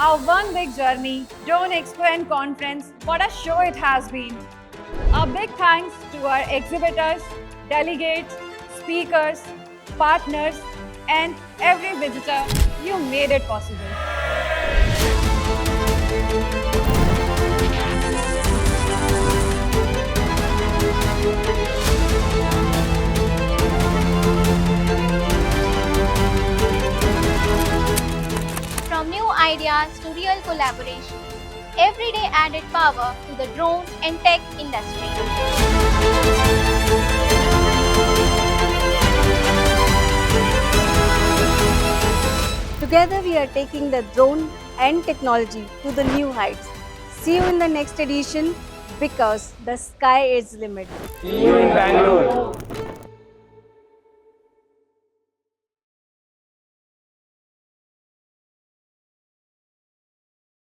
Our one big journey, Drone Expo and Conference, what a show it has been. A big thanks to our exhibitors, delegates, speakers, partners, and every visitor. You made it possible. From new ideas to real collaboration, every day added power to the drone and tech industry. Together we are taking the drone and technology to the new heights. See you in the next edition because the sky is limit. See you in Bangalore.